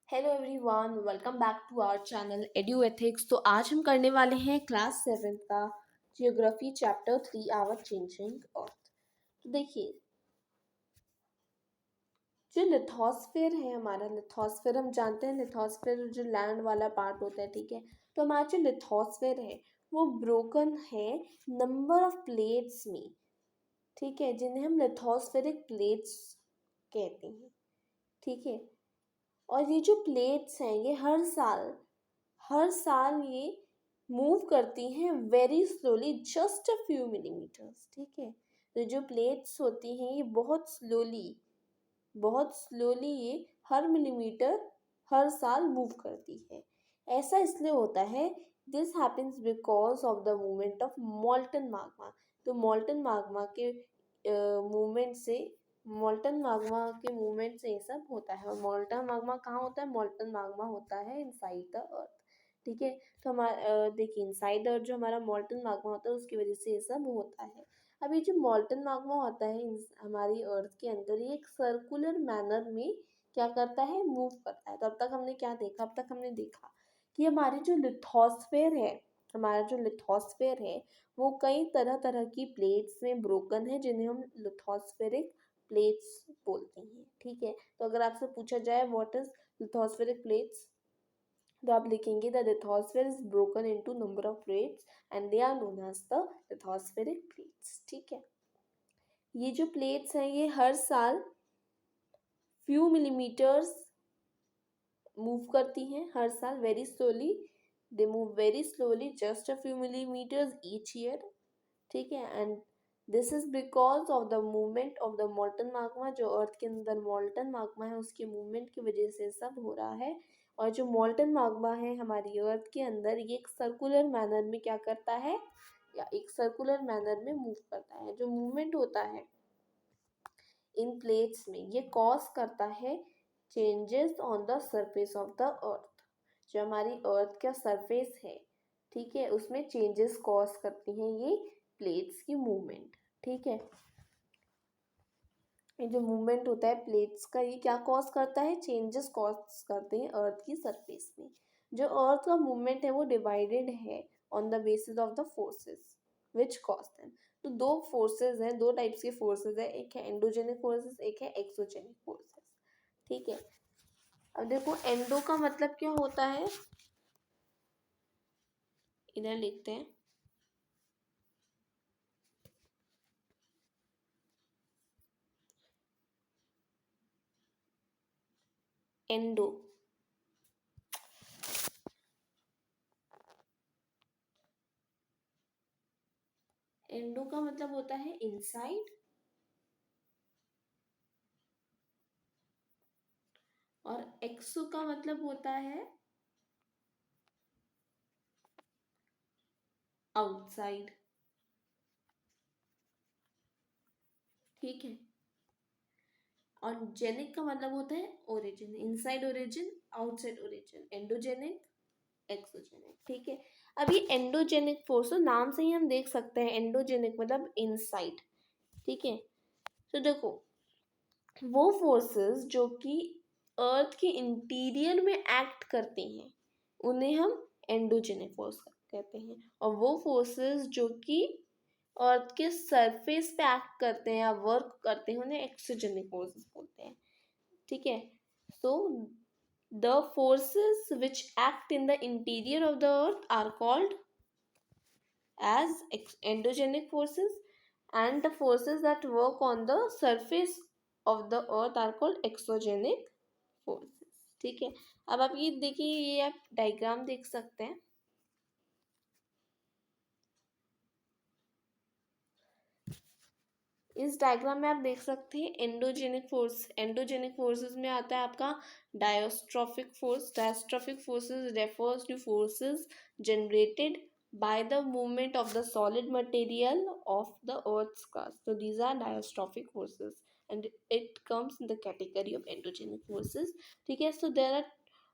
Hello everyone, welcome back to our channel edu ethics. तो आज हम करने वाले हैं क्लास 7 का geography chapter 3 our changing earth. तो देखिए, जो लिथोस्फेयर है हमारा, लिथोस्फेयर हम जानते हैं, लिथोस्फेयर जो लैंड वाला पार्ट होता है, ठीक है। तो हमारा जो लिथोस्फेयर है वो ब्रोकन है नंबर ऑफ प्लेट्स में, ठीक है, जिन्हें हम लिथोस्फेरिक प्लेट्स कहते हैं, ठीक है। और ये जो प्लेट्स हैं ये हर साल ये मूव करती हैं very slowly, just a few millimetres, ठीक है। तो जो प्लेट्स होती हैं ये बहुत स्लोली ये हर मिलीमीटर हर साल मूव करती है। ऐसा इसलिए होता है, this happens because of the movement of मॉल्टन Magma. तो मॉल्टन माग्मा के मूवमेंट से ये सब होता है। और मॉल्टन माग्मा कहाँ होता है? मॉल्टन माग्मा होता है इनसाइड द अर्थ, ठीक है। तो हमारा देखिए, इनसाइड अर्थ जो हमारा मॉल्टन माग्मा होता है उसकी वजह से ये सब होता है। अब ये जो मॉल्टन माग्मा होता है हमारी अर्थ के अंदर, ये एक सर्कुलर मैनर में क्या करता है? मूव करता है। तो अब तक हमने देखा कि हमारा जो लिथोस्फेयर है वो कई तरह तरह की प्लेट्स में ब्रोकन है, जिन्हें हम लिथोस्फेरिक प्लेट्स बोलते हैं, ठीक है। तो अगर आपसे पूछा जाए व्हाट इज लिथोस्फेरिक प्लेट्स, तो आप लिखेंगे the lithosphere is broken into number of plates and they are known as the lithospheric plates, ठीक है। ये जो प्लेट्स हैं ये हर साल फ्यू मिलीमीटर्स मूव करती हैं, हर साल very slowly, they move very slowly, just a few millimetres each year, ठीक है। And this is because of the movement of the मॉल्टन Magma. जो अर्थ के अंदर मॉल्टन माग्मा है उसके मूवमेंट की वजह से सब हो रहा है। और जो मॉल्टन माग्मा है हमारी अर्थ के अंदर, ये एक सर्कुलर मैनर में क्या करता है, या एक सर्कुलर मैनर में मूव करता है। जो मूवमेंट होता है इन प्लेट्स में ये कॉज करता है changes on the surface of the अर्थ। जो हमारी अर्थ का सरफेस है, ठीक है, उसमें चेंजेस कॉज करती हैं ये प्लेट्स की मूवमेंट, ठीक है। ये जो मूवमेंट होता है प्लेट्स का, ये क्या कॉज करता है? चेंजेस कॉज करते हैं अर्थ की सरफेस में। जो अर्थ का मूवमेंट है वो डिवाइडेड है on the basis of the forces which cause them. तो दो फोर्सेस हैं, दो टाइप्स के फोर्सेस है, एक है एंडोजेनिक फोर्सेस, एक है एक्सोजेनिक फोर्सेस, ठीक है। अब देखो, एंडो का मतलब क्या होता है, इधर लिखते हैं। एंडो एंडो का मतलब होता है इनसाइड, और एक्सो का मतलब होता है आउटसाइड, ठीक है। और जेनिक का मतलब होता है origin, inside origin, outside origin, endogenic, exogenic, ठीक है। अब ये एंडोजेनिक फोर्स, तो नाम से ही हम देख सकते हैं एंडोजेनिक मतलब इनसाइड, ठीक है। तो देखो, वो फोर्सेस जो कि अर्थ के इंटीरियर में एक्ट करते हैं उन्हें हम एंडोजेनिक फोर्स कहते हैं, और वो फोर्सेस जो कि अर्थ के सरफेस पे एक्ट करते हैं या वर्क करते हैं उन्हें एक्सोजेनिक फोर्सेस बोलते हैं, ठीक है। So the forces which act in the interior of the earth are called as endogenic forces, and the forces that work on the surface of the earth are called exogenic forces, ठीक है। अब आप ये देखिए, ये आप diagram देख सकते हैं। इस डायग्राम में आप देख सकते हैं एंडोजेनिक फोर्सेस में आता है आपका diastrophic force. Diastrophic forces refers two forces generated by the movement of the solid material of the earth's crust. So these are diastrophic forces and it comes in the category of endogenic forces, ठीक है। So there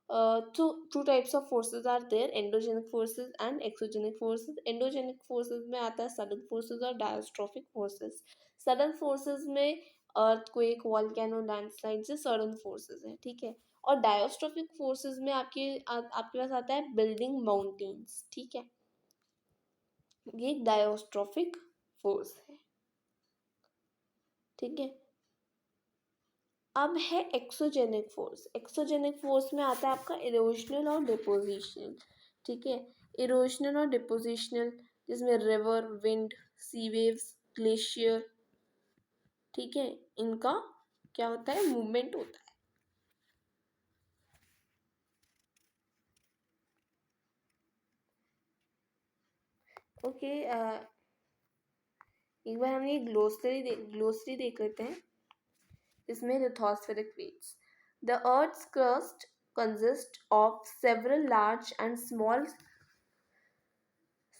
are two types of forces are there, endogenic forces and exogenic forces। endogenic forces में आता है sudden forces और diastrophic forces। Sudden forces में earthquake, volcano, landslide से sudden forces हैं, ठीक है। और डायोस्ट्रोफिक फोर्सेस में आपके पास आता है बिल्डिंग माउंटेन्स, ठीक है, ये एक डायोस्ट्रोफिक फोर्स है, ठीक है। अब है एक्सोजेनिक फोर्स। एक्सोजेनिक फोर्स में आता है आपका इरोशनल और डिपोजिशनल, ठीक है। इरोशनल और डिपोजिशनल जिसमें रिवर, विंड, सी वेव्स, ग्लेशियर, ठीक है, इनका क्या होता है, मूवमेंट होता है। ओके, एक बार हम ये ग्लोसरी देख लेते हैं। इसमें lithospheric plates, the earth's crust consists of several large and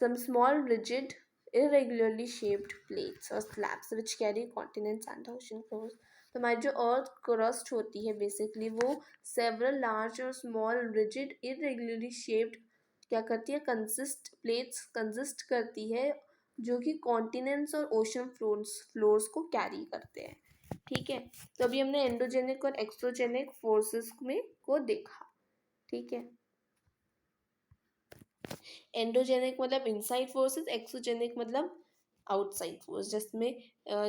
some small rigid irregularly shaped plates or slabs which carry continents and ocean floors। तो हमारी जो अर्थ क्रस्ट होती है बेसिकली वो सेवरल लार्ज और स्मॉल रिजिड इरेगुलरली शेप्ड क्या करती है, प्लेट्स कंसिस्ट करती है जो कि कॉन्टिनेंट्स और ओशन फ्लोर्स को कैरी करते हैं, ठीक है। तो अभी हमने एंडोजेनिक और एक्सोजेनिक फोर्सेस में को देखा, ठीक है। एंडोजेनिक मतलब इनसाइड फोर्सेस, एक्सोजेनिक मतलब आउटसाइड फोर्स, जिसमें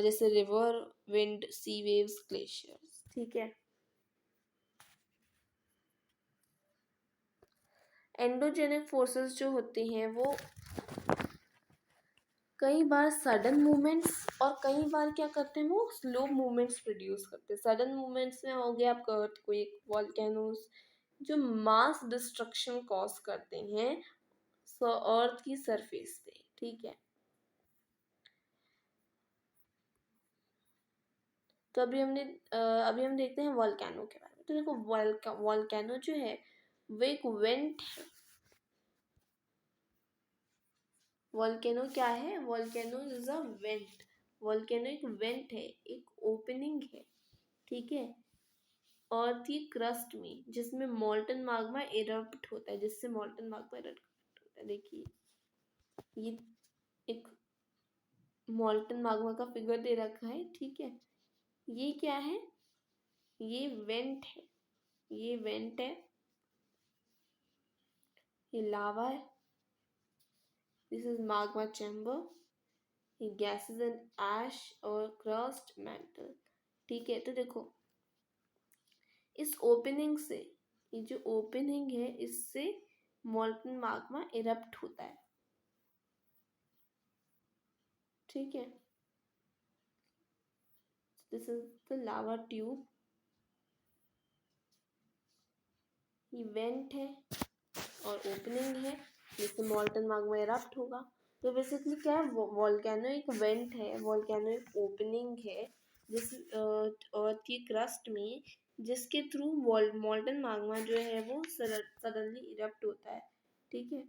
जैसे रिवर, विंड, सी वेव्स, ग्लेशियर्स, ठीक है। एंडोजेनिक फोर्सेस जो होते हैं वो कई बार सडन मूवमेंट्स और कई बार क्या करते हैं वो स्लो मूवमेंट्स प्रोड्यूस करते हैं। सडन मूवमेंट्स में हो गया आपका अर्थक्वेक, वॉल्केनोस, जो मास डिस्ट्रक्शन कॉज करते हैं अर्थ की सरफेस पे, ठीक है। तो अभी हम देखते हैं वॉल्केनो के बारे में। तो देखो वॉल्केनो जो है वो एक वेंट है। वॉल्केनो क्या है, volcano is a went. Volcano एक वेंट है, एक ओपनिंग है, ठीक है, अर्थ की क्रस्ट में, जिसमें मॉल्टन माग्मा इरप्ट होता है, जिससे मॉल्टन माग्मा इरप्ट होता है। देखिए ये एक मॉल्टन माग्मा का फिगर दे रखा है, ठीक है। ये क्या है, ये वेंट है, ये वेंट है, ये लावा है, दिस इज माग्मा चैम्बर, ये गैसेस एंड ऐश और क्रस्ट मेंटल, ठीक है। तो देखो इस ओपनिंग से, ये जो ओपनिंग है इससे मॉल्टन माग्मा इरप्ट होता है, ठीक है। This is the lava tube, ये वेंट है और ओपनिंग है जिससे मॉल्टन माग्मा इरप्ट होगा। तो बेसिकली क्या है, वॉल्केनो एक वेंट है, वॉल्केनो एक ओपनिंग है जिस अर्थ की क्रस्ट में, जिसके थ्रू मॉल्टन माग्मा जो है वो सडनली इरप्ट होता है, ठीक है।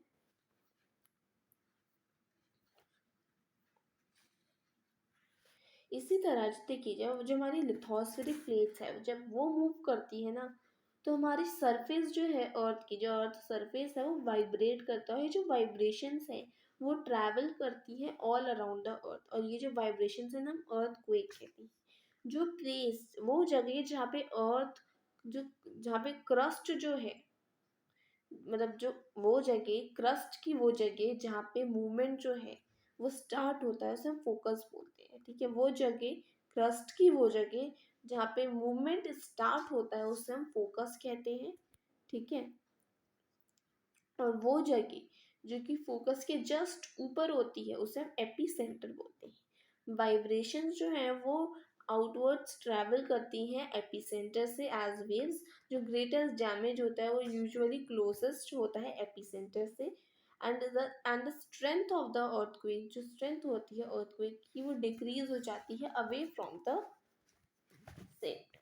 इसी तरह देखिए जब जो हमारी लिथोस्फेरिक प्लेट्स है जब वो मूव करती है ना, तो हमारी सरफेस जो है अर्थ की, जो अर्थ सरफेस है वो वाइब्रेट करता है। जो वाइब्रेशंस हैं वो ट्रैवल करती है ऑल अराउंड द अर्थ, और ये जो वाइब्रेशंस है ना हम अर्थ क्वेक कहते हैं। जो प्लेस, वो जगह जहाँ पे अर्थ, जो जहाँ पे क्रस्ट जो है, मतलब जो वो जगह क्रस्ट की, वो जगह जहाँ पे मूवमेंट जो है वो स्टार्ट होता है उसे हम फोकस बोलते हैं, ठीक है। वो जगह क्रस्ट की, वो जगह जहाँ पे मूवमेंट स्टार्ट होता है उसे हम फोकस कहते हैं, ठीक है। और वो जगह जो कि फोकस के जस्ट ऊपर होती है उसे हम एपी सेंटर बोलते हैं। वाइब्रेशन जो है वो आउटवर्ड्स ट्रैवल करती हैं एपी सेंटर से एज वेव्स। जो ग्रेटेस्ट डैमेज होता है वो यूजुअली क्लोजेस्ट होता है एपी सेंटर से। And the strength of the earthquake, जो स्ट्रेंथ होती है अर्थक्वेक की वो डिक्रीज हो जाती है अवे फ्रॉम द सेंटर।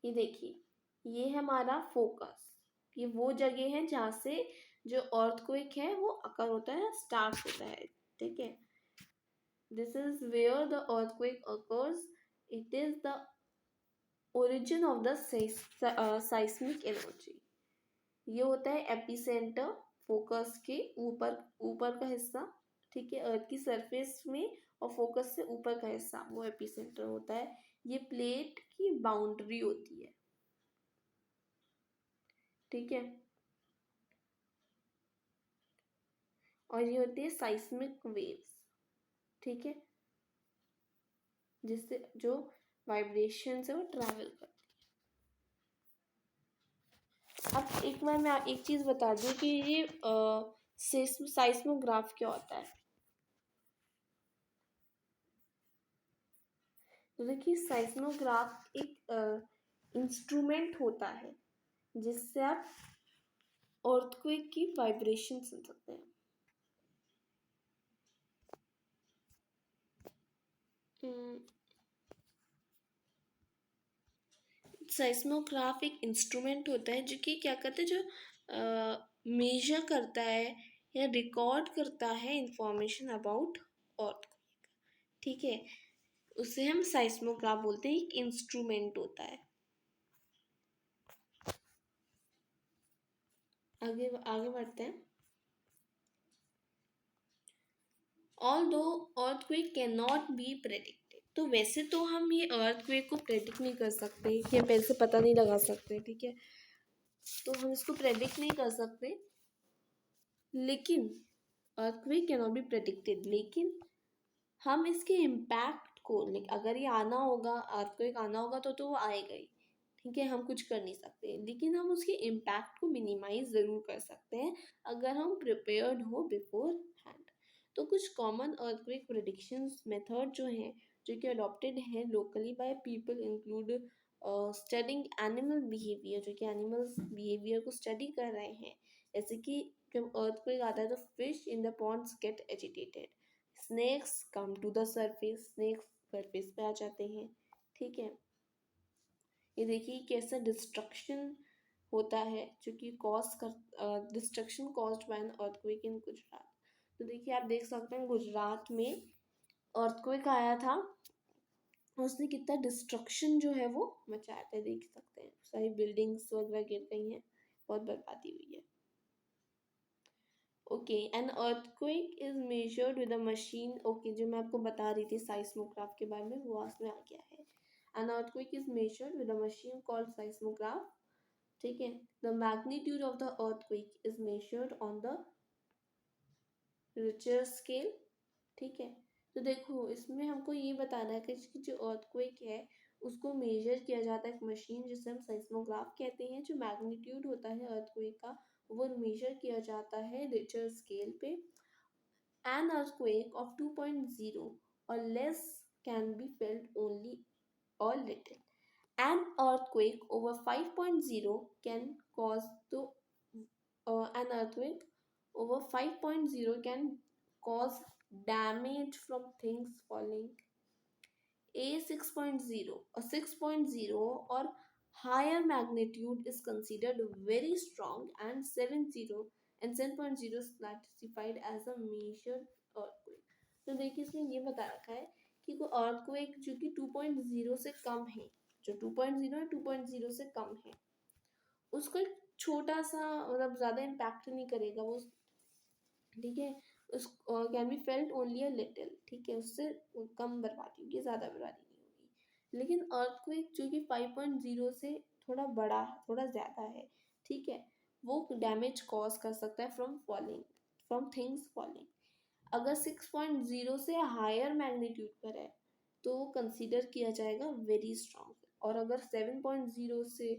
ये देखिए ये है हमारा फोकस, ये वो जगह है जहाँ से जो अर्थक्वेक है वो अकर होता है, स्टार्ट होता है, ठीक है। This is where the earthquake occurs, it is the origin of the seismic energy. ये होता है एपिसेंटर, फोकस के ऊपर ऊपर का हिस्सा, ठीक है, अर्थ की सरफेस में, और फोकस से ऊपर का हिस्सा वो एपिसेंटर होता है। ये प्लेट की बाउंड्री होती है। ठीक है, और ये होती है साइस्मिक वेव्स। ठीक है, जिससे जो वाइब्रेशन से वो ट्रैवल करती है। अब एक बार मैं एक चीज़ बता दूं कि ये साइस्मोग्राफ क्या होता है। तो देखिए, साइस्मोग्राफ एक इंस्ट्रूमेंट होता है जिससे आप अर्थक्वेक की वाइब्रेशन सुन सकते हैं। साइस्मोग्राफ एक इंस्ट्रूमेंट होता है जो कि क्या करता है, जो मेजर करता है या रिकॉर्ड करता है इंफॉर्मेशन अबाउट अर्थक्वेक। ठीक है, उसे हम साइस्मोग्राफ बोलते हैं, एक इंस्ट्रूमेंट होता है। आगे आगे बढ़ते हैं। Although earthquake can not be predicted, तो वैसे तो हम ये अर्थक्वेक को प्रेडिक्ट नहीं कर सकते कि हम पहले से पता नहीं लगा सकते। ठीक है, तो हम इसको प्रेडिक्ट नहीं कर सकते, लेकिन earthquake can not be predicted, लेकिन हम इसके इम्पैक्ट को, अगर ये आना होगा, अर्थक्वेक आना होगा तो वो आएगा ही। ठीक है, हम कुछ कर नहीं सकते, लेकिन हम उसके इम्पैक्ट को मिनिमाइज ज़रूर कर सकते हैं अगर हम प्रिपेयर्ड हो बिफोर हैंड। तो कुछ कॉमन अर्थक्वेक प्रेडिक्शंस मेथड जो हैं, जो कि अडॉप्टेड हैं locally by people, include studying animal behaviour, जो कि एनिमल्स बिहेवियर को स्टडी कर रहे हैं। जैसे कि जब अर्थक्वेक आता है तो fish in the ponds get agitated, snakes come to the surface, snakes surface पे आ जाते हैं। ठीक है, ये देखिए कैसा डिस्ट्रक्शन होता है जो कि कॉज कर, destruction caused by an earthquake इन गुजरात। तो देखिए, आप देख सकते हैं गुजरात में अर्थक्वेक आया था, उसने कितना डिस्ट्रक्शन जो है वो मचाया था। देख सकते हैं सारी बिल्डिंग्स वगैरह गिर गई हैं, बहुत बर्बादी हुई है। Okay, N earthquake is measured with a machine. Okay, जो मैं आपको बता रही थी साइस्मोग्राफ के बारे में, वो उसमें आ गया है। An earthquake is measured with a machine called seismograph. ठीक है, the magnitude of the earthquake is measured on the Richter scale. ठीक है, तो देखो इसमें हमको ये बताना है कि जो अर्थक्वेक है उसको मेजर किया जाता है एक मशीन जिसे हम साइस्मोग्राफ कहते हैं। जो मैग्नीट्यूड होता है अर्थक्वेक का वो मेजर किया जाता है रिचर स्केल पे। An earthquake of 2.0 or less can be felt only or little. An earthquake over 5.0 can cause the an earthquake over 5.0 can cause damage from things falling. A 6.0 or 6.0 or higher magnitude is considered very strong, and 70 and 7.0 is classified as a major earthquake. तो देखिए इसमें ये बता रखा है कि कोई earthquake जो कि 2.0 से कम है, जो 2.0 है 2.0 से कम है, उसको एक छोटा सा, मतलब ज़्यादा इम्पैक्ट नहीं करेगा वो। ठीक है, उस can be felt only a little. ठीक है, उससे कम बर्बादी होगी, ज़्यादा बर्बादी नहीं होगी। लेकिन अर्थक्वेक जो कि 5.0 से थोड़ा बड़ा है, थोड़ा ज़्यादा है, ठीक है, वो डैमेज कॉज कर सकता है from falling, from things falling. अगर 6.0 से हायर मैग्नीट्यूड पर है तो वो कंसिडर किया जाएगा वेरी स्ट्रॉन्ग, और अगर 7.0 से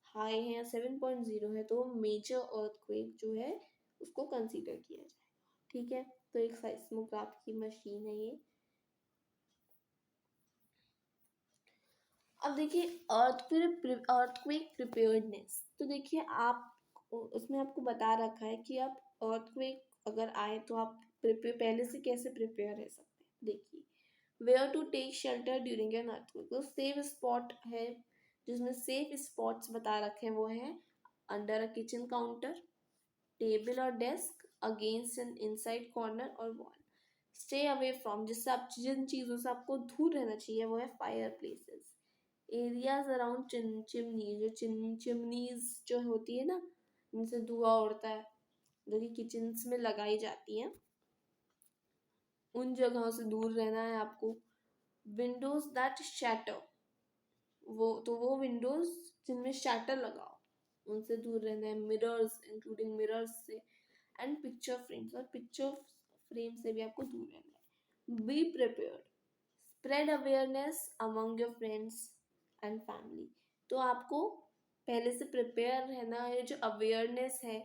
हाई है या 7.0 है तो मेजर अर्थक्वेक जो है उसको कंसीडर किया जाएगा। ठीक है, तो एक साइस्मोग्राफ की मशीन है ये। अब देखिए अर्थक्वेक प्रिपेयर्डनेस। तो देखिए आप उसमें आपको बता रखा है कि आप अर्थक्वेक अगर आए तो आप प्रिपेयर पहले से कैसे प्रिपेयर रह सकते हैं। देखिए, where to take shelter during an earthquake, तो सेफ स्पॉट है, जिसमें सेफ स्पॉट्स बता रखे हैं वो है under a kitchen counter, table और desk, against an inside corner और वॉल। स्टे अवे फ्रॉम, जिससे आप जिन चीज़ों से आपको दूर रहना चाहिए वो है fire places, areas around chimney, जो चिमनीज जो होती है ना, जिनसे धुआं उड़ता है, जो कि किचन्स में लगाई जाती हैं, उन जगहों से दूर रहना है आपको। विंडोज दैट शैटर, वो विंडोज जिनमें शैटर लगा हो उनसे दूर रहना है। मिरर्स इंक्लूडिंग मिरर्स से, एंड पिक्चर फ्रेम्स, और पिक्चर फ्रेम से भी आपको दूर रहना है। Be prepared, spread awareness among your friends and family. तो आपको पहले से प्रिपेयर रहना है, जो अवेयरनेस है,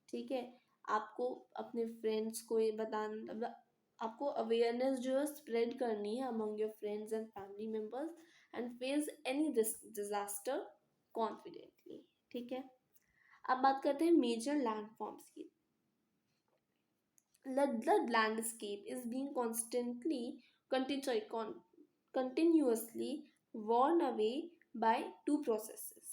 ठीक है, आपको अपने फ्रेंड्स को ये बताना, मतलब आपको अवेयरनेस जो है स्प्रेड करनी है among your friends and family members, and face any disaster confidently, ठीक है। अब बात करते हैं मेजर लैंडफॉर्म्स की। The landscape is being continuously worn away by two processes,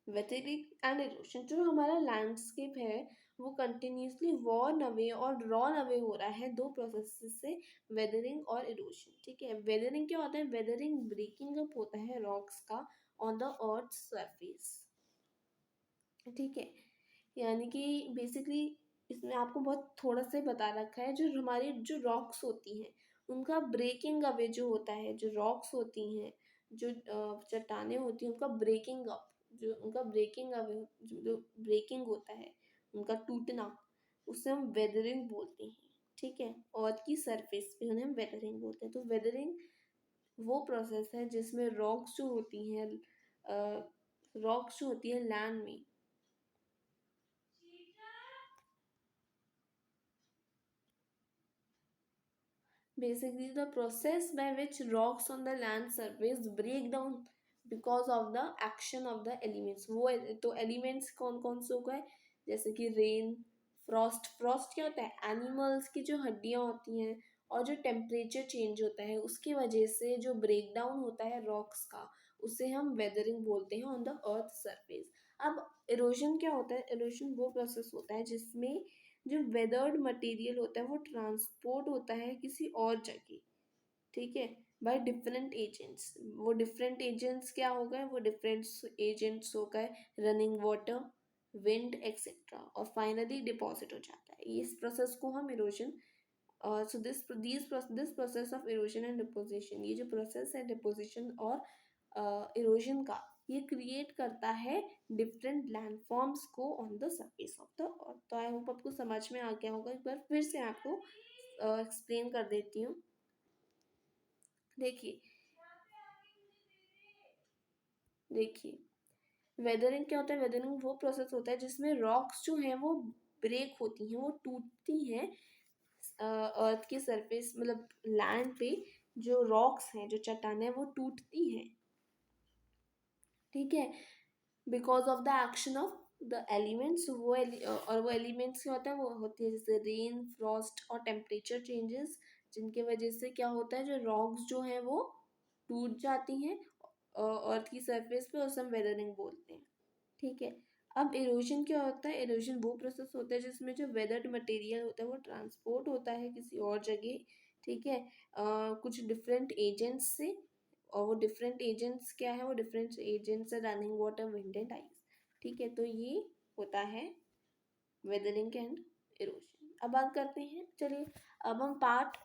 weathering and erosion। जो हमारा लैंडस्केप है वो कंटिन्यूसली वॉर्न अवे और रॉन अवे हो रहा है दो प्रोसेसेस से, वेदरिंग और इरोशन, ठीक है। वेदरिंग क्या होता है? वेदरिंग ब्रेकिंग अप होता है रॉक्स का ऑन द अर्थ सरफेस, ठीक है। यानी कि बेसिकली इसमें आपको बहुत थोड़ा सा ही बता रखा है, जो हमारी जो रॉक्स होती हैं उनका ब्रेकिंग अवे जो होता है, जो रॉक्स होती हैं, जो चट्टानें होती हैं, उनका ब्रेकिंग अप, जो उनका ब्रेकिंग अवे, जो ब्रेकिंग होता है, उनका टूटना, उसे हम वेदरिंग बोलते हैं, ठीक है। अर्थ की सरफेस पे उन्हें हम वेदरिंग बोलते हैं। तो वेदरिंग वो प्रोसेस है जिसमें रॉक्स जो होती हैं, रॉक्स जो होती है लैंड में, basically the process by which rocks on the land surface break down because of the action of the elements। वो तो elements कौन कौन से हो गए? जैसे कि रेन, फ्रॉस्ट। फ्रॉस्ट क्या होता है? एनिमल्स की जो हड्डियां होती हैं और जो टेम्परेचर चेंज होता है उसकी वजह से जो ब्रेक डाउन होता है रॉक्स का, उसे हम वेदरिंग बोलते हैं ऑन द अर्थ सरफेस। अब इरोजन क्या होता है? इरोजन वो प्रोसेस होता है जिसमें जो वेदर्ड मटेरियल होता है वो ट्रांसपोर्ट होता है किसी और जगह, ठीक है, बाय डिफरेंट एजेंट्स। वो डिफरेंट एजेंट्स क्या हो गए? वो डिफरेंट एजेंट्स हो गए रनिंग वाटर, विंड एक्सेट्रा, और फाइनली डिपॉजिट हो जाता है। इस प्रोसेस को हम erosion, so this process of erosion and deposition, ये जो प्रोसेस है डिपोजिशन और इरोजन का, ये क्रिएट करता है डिफरेंट लैंडफॉर्म्स को on the surface of the अर्थ। तो आई होप आपको समझ में आ गया होगा। एक बार फिर से आपको एक्सप्लेन कर देती हूँ। देखिए देखिए वेदरिंग क्या होता है? वेदरिंग वो प्रोसेस होता है जिसमें रॉक्स जो हैं वो ब्रेक होती हैं, वो टूटती हैं अर्थ की सरफेस, मतलब लैंड पे जो रॉक्स हैं, जो चट्टानें हैं, वो टूटती हैं, ठीक है, because of the action of the elements. और वो एलिमेंट्स क्या होता है? वो होती है जैसे रेन, फ्रॉस्ट और टेम्परेचर चेंजेस, जिनके वजह से क्या होता है, जो रॉक्स जो हैं वो टूट जाती हैं अर्थ की सरफेस पे, उसे हम वेदरिंग बोलते हैं, ठीक है। अब इरोजन क्या होता है? इरोजन वो प्रोसेस होता है जिसमें जो वेदर्ड मटेरियल होता है वो ट्रांसपोर्ट होता है किसी और जगह, ठीक है, कुछ डिफरेंट एजेंट्स से। और वो डिफरेंट एजेंट्स क्या है? वो डिफरेंट एजेंट्स है running water, wind and ice, ठीक है। तो ये होता है वेदरिंग एंड इरोजन। अब बात करते हैं, चलिए अब हम पार्ट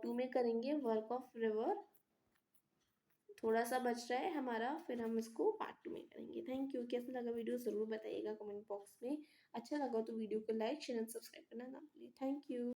2 में करेंगे वर्क ऑफ रिवर। थोड़ा सा बच रहा है हमारा, फिर हम इसको पार्ट 2 में करेंगे। Thank you. कैसा लगा वीडियो ज़रूर बताइएगा कमेंट बॉक्स में। अच्छा लगा तो वीडियो को लाइक शेयर एंड सब्सक्राइब करना ना भूलिए। Thank you.